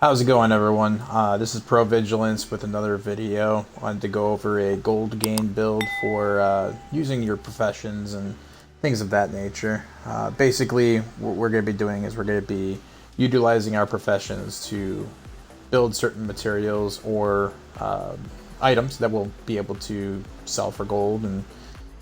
How's it going, everyone? This is Pro Vigilance with another video. Wanted to go over a gold gain build for using your professions and things of that nature. Basically, what we're going to be doing is we're going to be utilizing our professions to build certain materials or items that we'll be able to sell for gold and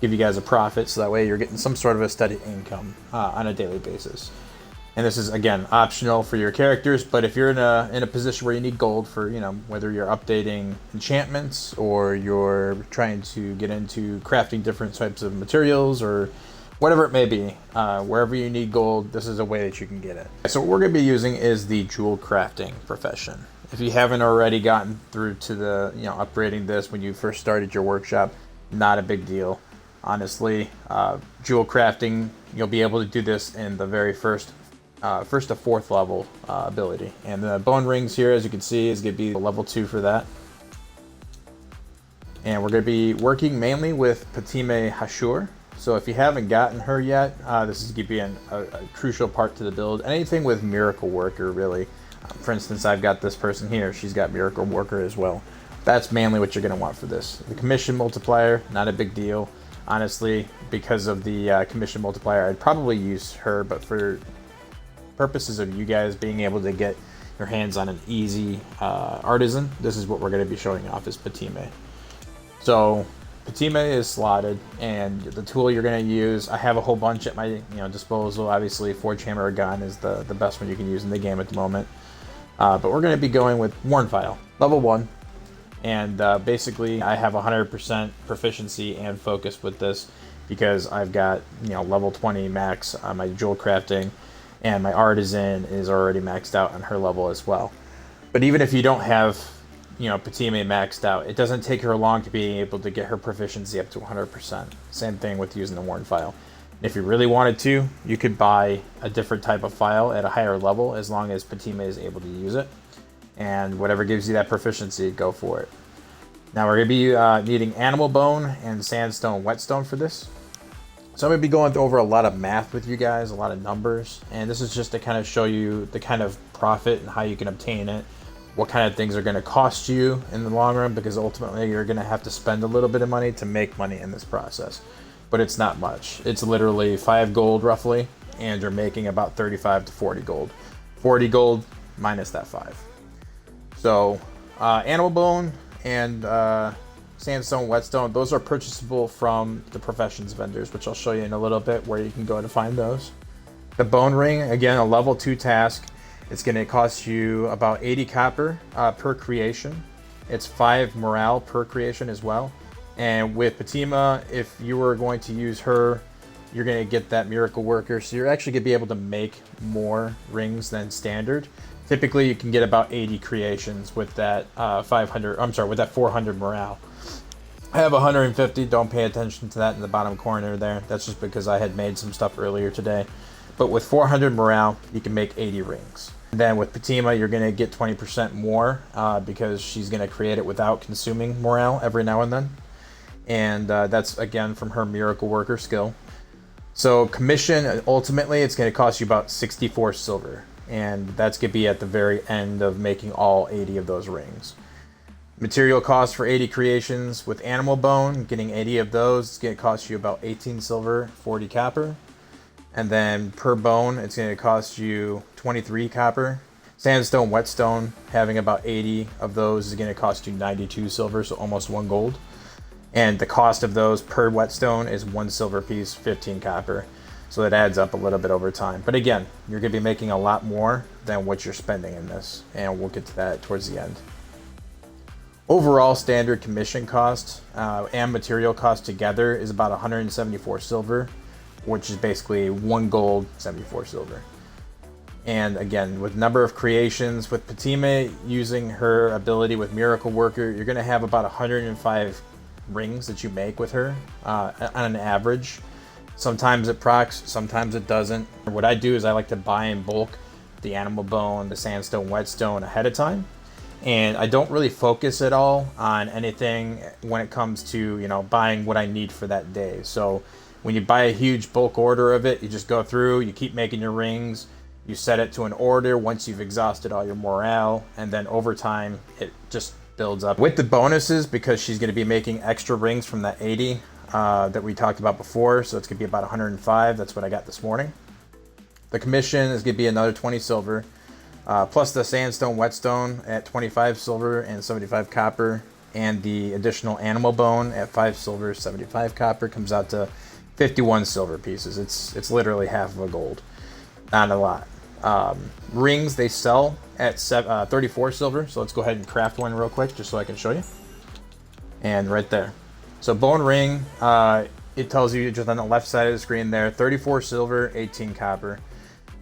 give you guys a profit, so that way you're getting some sort of a steady income on a daily basis. And this is, again, optional for your characters, but if you're in a position where you need gold for, whether you're updating enchantments or you're trying to get into crafting different types of materials or whatever it may be, wherever you need gold, this is a way that you can get it. So what we're going to be using is the jewel crafting profession. If you haven't already gotten through to the, upgrading this when you first started your workshop, not a big deal. Honestly, jewel crafting, you'll be able to do this in the very first to fourth level ability. And the bone rings here, as you can see, is going to be level 2 for that. And we're going to be working mainly with Patime Hashur. So if you haven't gotten her yet, this is going to be a crucial part to the build. Anything with Miracle Worker, really. For instance, I've got this person here. She's got Miracle Worker as well. That's mainly what you're going to want for this. The commission multiplier, not a big deal. Honestly, because of the commission multiplier, I'd probably use her, but for purposes of you guys being able to get your hands on an easy artisan, this is what we're going to be showing off, is Patime. So Patime is slotted, and the tool you're going to use, I have a whole bunch at my disposal. Obviously, Forge Hammer gun is the best one you can use in the game at the moment, but we're going to be going with Worn File level 1, and basically I have 100% proficiency and focus with this because I've got level 20 max on my jewel crafting, and my artisan is already maxed out on her level as well. But even if you don't have, Patime maxed out, it doesn't take her long to be able to get her proficiency up to 100%. Same thing with using the Worn File. If you really wanted to, you could buy a different type of file at a higher level, as long as Patime is able to use it. And whatever gives you that proficiency, go for it. Now we're going to be needing animal bone and sandstone whetstone for this. So I'm going to be going over a lot of math with you guys, a lot of numbers, and this is just to kind of show you the kind of profit and how you can obtain it, what kind of things are going to cost you in the long run, because ultimately you're going to have to spend a little bit of money to make money in this process. But it's not much. It's literally 5 gold roughly, and you're making about 35 to 40 gold. 40 gold minus that 5. So animal bone and sandstone whetstone, those are purchasable from the professions vendors, which I'll show you in a little bit where you can go to find those. The bone ring, again, a level 2 task. It's going to cost you about 80 copper per creation. It's 5 morale per creation as well. And with Patime, if you were going to use her, you're going to get that Miracle Worker, so you're actually going to be able to make more rings than standard. Typically, you can get about 80 creations with that 400 morale. I have 150, don't pay attention to that in the bottom corner there. That's just because I had made some stuff earlier today. But with 400 morale, you can make 80 rings. And then with Patime, you're going to get 20% more because she's going to create it without consuming morale every now and then. And that's, again, from her Miracle Worker skill. So commission, ultimately, it's going to cost you about 64 silver. And that's going to be at the very end of making all 80 of those rings. Material cost for 80 creations with animal bone, getting 80 of those, it's going to cost you about 18 silver, 40 copper. And then per bone, it's going to cost you 23 copper. Sandstone whetstone, having about 80 of those, is going to cost you 92 silver, so almost 1 gold. And the cost of those per whetstone is 1 silver piece, 15 copper. So it adds up a little bit over time. But again, you're going to be making a lot more than what you're spending in this. And we'll get to that towards the end. Overall standard commission cost and material cost together is about 174 silver, which is basically 1 gold, 74 silver. And again, with number of creations, with Patime using her ability with Miracle Worker, you're going to have about 105 rings that you make with her on an average. Sometimes it procs, sometimes it doesn't. What I do is I like to buy in bulk the animal bone, the sandstone whetstone ahead of time. And I don't really focus at all on anything when it comes to, you know, buying what I need for that day. So when you buy a huge bulk order of it, you just go through, you keep making your rings, you set it to an order once you've exhausted all your morale, and then over time it just builds up. With the bonuses, because she's going to be making extra rings from that 80 that we talked about before, so it's going to be about 105. That's what I got this morning. The commission is going to be another 20 silver, plus the sandstone whetstone at 25 silver and 75 copper, and the additional animal bone at 5 silver, 75 copper comes out to 51 silver pieces. It's literally half of a gold. Not a lot. Rings they sell at 34 silver, so let's go ahead and craft one real quick just so I can show you. And right there. So bone ring, it tells you just on the left side of the screen there, 34 silver, 18 copper.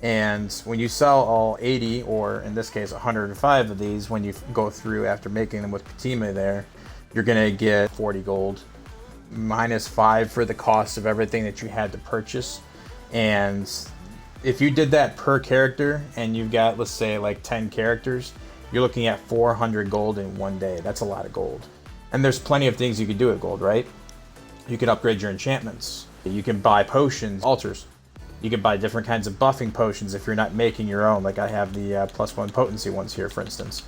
And when you sell all 80, or in this case 105 of these, when you go through after making them with Patime there, you're gonna get 40 gold, minus 5 for the cost of everything that you had to purchase. And if you did that per character and you've got, let's say, like 10 characters, you're looking at 400 gold in one day. That's a lot of gold. And there's plenty of things you could do with gold, right? You could upgrade your enchantments. You can buy potions, altars. You can buy different kinds of buffing potions if you're not making your own. Like I have the +1 potency ones here, for instance.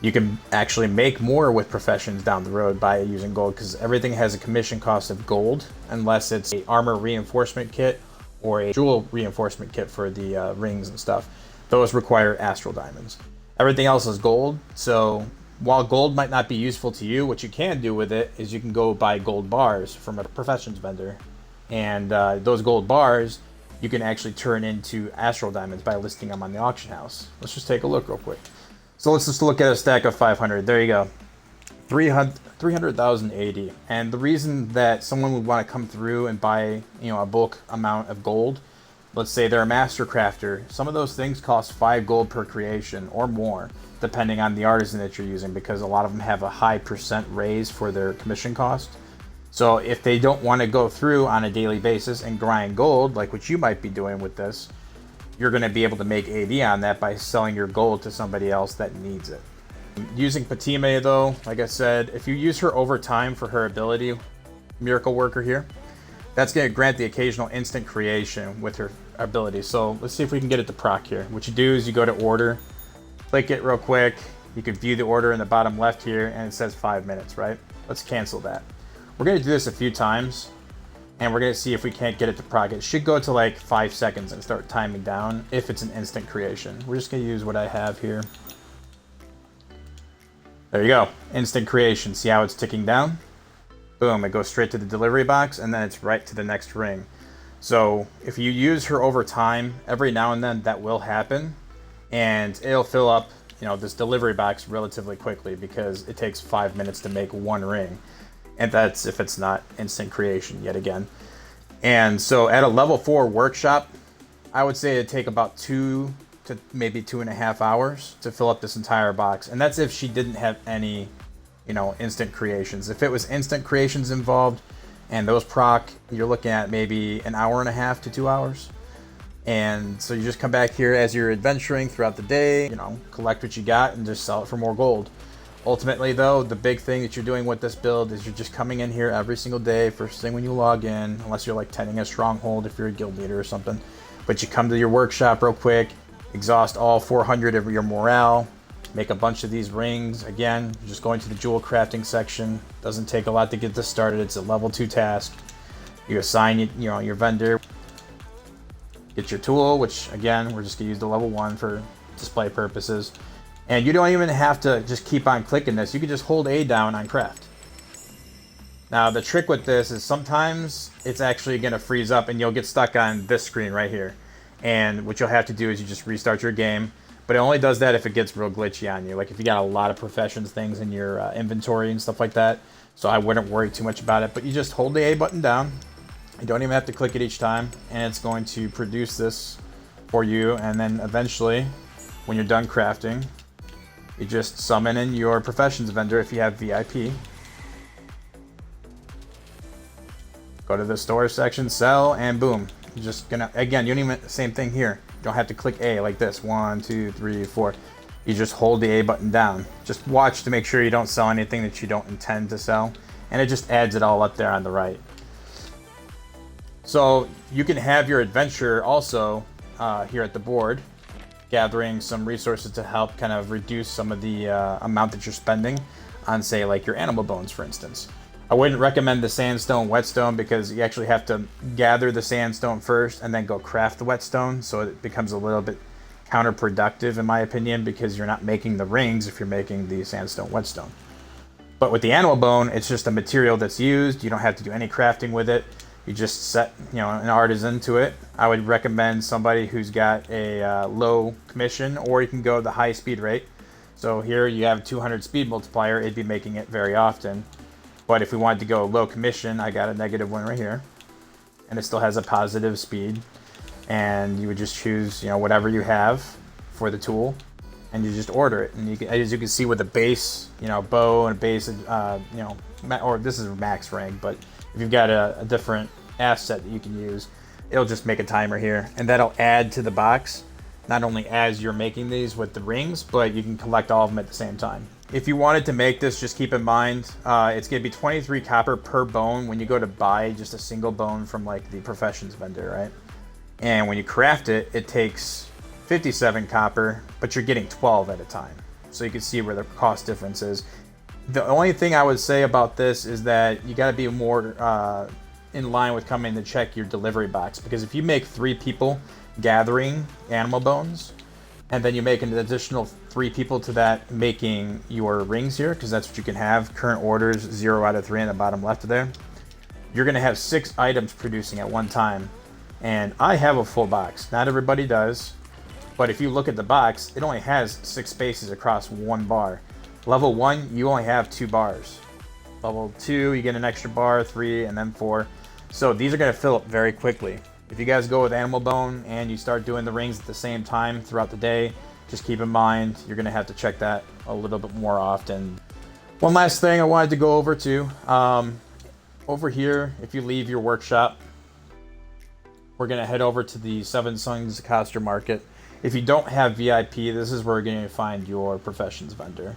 You can actually make more with professions down the road by using gold, because everything has a commission cost of gold, unless it's a armor reinforcement kit or a jewel reinforcement kit for the rings and stuff. Those require astral diamonds. Everything else is gold, so while gold might not be useful to you, what you can do with it is you can go buy gold bars from a professions vendor, and those gold bars you can actually turn into astral diamonds by listing them on the auction house. Let's just take a look real quick. So let's just look at a stack of 500. There you go. 300,080. And the reason that someone would want to come through and buy, you know, a bulk amount of gold, let's say they're a master crafter, some of those things cost 5 gold per creation or more, depending on the artisan that you're using, because a lot of them have a high percent raise for their commission cost. So if they don't want to go through on a daily basis and grind gold, like what you might be doing with this, you're going to be able to make AD on that by selling your gold to somebody else that needs it. Using Patime though, like I said, if you use her over time for her ability, Miracle Worker here, that's going to grant the occasional instant creation with her ability. So let's see if we can get it to proc here. What you do is you go to order, click it real quick. You can view the order in the bottom left here, and it says 5 minutes, right? Let's cancel that. We're going to do this a few times, and we're going to see if we can't get it to proc. It should go to like 5 seconds and start timing down if it's an instant creation. We're just going to use what I have here. There you go. Instant creation. See how it's ticking down? Boom, it goes straight to the delivery box, and then it's right to the next ring. So if you use her over time, every now and then that will happen, and it'll fill up, you know, this delivery box relatively quickly, because it takes 5 minutes to make one ring. And that's if it's not instant creation yet again. And so at a level 4 workshop, I would say it'd take about 2 to maybe 2.5 hours to fill up this entire box. And that's if she didn't have any, you know, instant creations. If it was instant creations involved and those proc, you're looking at maybe an hour and a half to 2 hours. And so you just come back here as you're adventuring throughout the day, you know, collect what you got and just sell it for more gold. Ultimately though, the big thing that you're doing with this build is you're just coming in here every single day, first thing when you log in, unless you're like tending a stronghold if you're a guild leader or something. But you come to your workshop real quick, exhaust all 400 of your morale, make a bunch of these rings. Again, you're just going to the jewel crafting section. Doesn't take a lot to get this started. It's a level 2 task. You assign, you know, your vendor, get your tool, which again, we're just gonna use the level 1 for display purposes. And you don't even have to just keep on clicking this. You can just hold A down on craft. Now the trick with this is sometimes it's actually going to freeze up and you'll get stuck on this screen right here. And what you'll have to do is you just restart your game. But it only does that if it gets real glitchy on you. Like if you got a lot of professions things in your inventory and stuff like that. So I wouldn't worry too much about it. But you just hold the A button down. You don't even have to click it each time. And it's going to produce this for you. And then eventually, when you're done crafting, you just summon in your professions vendor if you have VIP. Go to the store section, sell, and boom. You're just gonna, again, you don't even, same thing here. You don't have to click A like this. 1, 2, 3, 4. you just hold the A button down. Just watch to make sure you don't sell anything that you don't intend to sell, and it just adds it all up there on the right. So you can have your adventure also here at the board, gathering some resources to help kind of reduce some of the amount that you're spending on, say, like your animal bones, for instance. I wouldn't recommend the sandstone whetstone because you actually have to gather the sandstone first and then go craft the whetstone, so it becomes a little bit counterproductive in my opinion because you're not making the rings if you're making the sandstone whetstone. But with the animal bone, it's just a material that's used. You don't have to do any crafting with it. You just set, an artisan to it. I would recommend somebody who's got a low commission, or you can go the high speed rate. So here you have 200 speed multiplier. It'd be making it very often. But if we wanted to go low commission, I got a negative one right here, and it still has a positive speed. And you would just choose, whatever you have for the tool, and you just order it. And you can, as you can see, with a base, bow and a base, or this is max rank, but if you've got a different asset that you can use, it'll just make a timer here, and that'll add to the box, not only as you're making these with the rings, but you can collect all of them at the same time. If you wanted to make this, just keep in mind, it's going to be 23 copper per bone when you go to buy just a single bone from like the professions vendor, right? And when you craft it, it takes 57 copper, but you're getting 12 at a time. So you can see where the cost difference is. The only thing I would say about this is that you got to be more in line with coming to check your delivery box, because if you make 3 people gathering animal bones, and then you make an additional 3 people to that making your rings here, because that's what you can have. Current orders 0 out of 3 in the bottom left of there. You're going to have 6 items producing at one time, and I have a full box. Not everybody does, but if you look at the box, it only has 6 spaces across one bar. Level 1, you only have 2 bars. Level 2, you get an extra bar, 3, and then 4. So these are going to fill up very quickly. If you guys go with animal bone and you start doing the rings at the same time throughout the day, just keep in mind you're going to have to check that a little bit more often. One last thing I wanted to go over too. Over here, if you leave your workshop, we're going to head over to the Seven Sons Coster Market. If you don't have VIP, this is where you're going to find your professions vendor.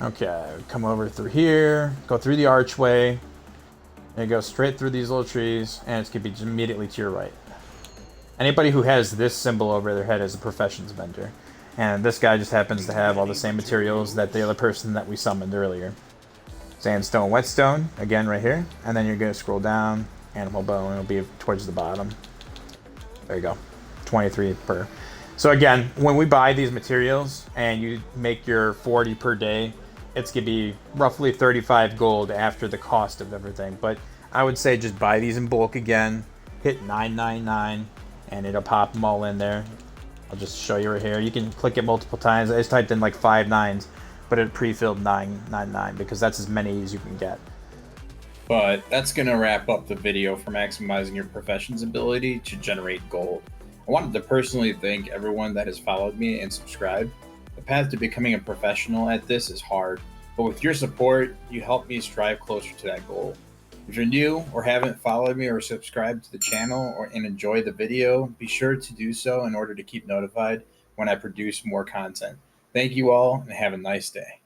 Okay, come over through here, go through the archway, and go straight through these little trees, and it's going to be immediately to your right. Anybody who has this symbol over their head is a professions vendor. And this guy just happens to have all the same materials that the other person that we summoned earlier. Sandstone, whetstone, again right here. And then you're going to scroll down, animal bone, it'll be towards the bottom. There you go, 23 per. So again, when we buy these materials and you make your 40 per day, it's going to be roughly 35 gold after the cost of everything. But I would say just buy these in bulk again, hit 999, and it'll pop them all in there. I'll just show you right here. You can click it multiple times. I just typed in like 5 9s, but it pre-filled 999 because that's as many as you can get. But that's going to wrap up the video for maximizing your profession's ability to generate gold. I wanted to personally thank everyone that has followed me and subscribed. The path to becoming a professional at this is hard, but with your support, you help me strive closer to that goal. If you're new or haven't followed me or subscribed to the channel and enjoy the video, be sure to do so in order to keep notified when I produce more content. Thank you all and have a nice day.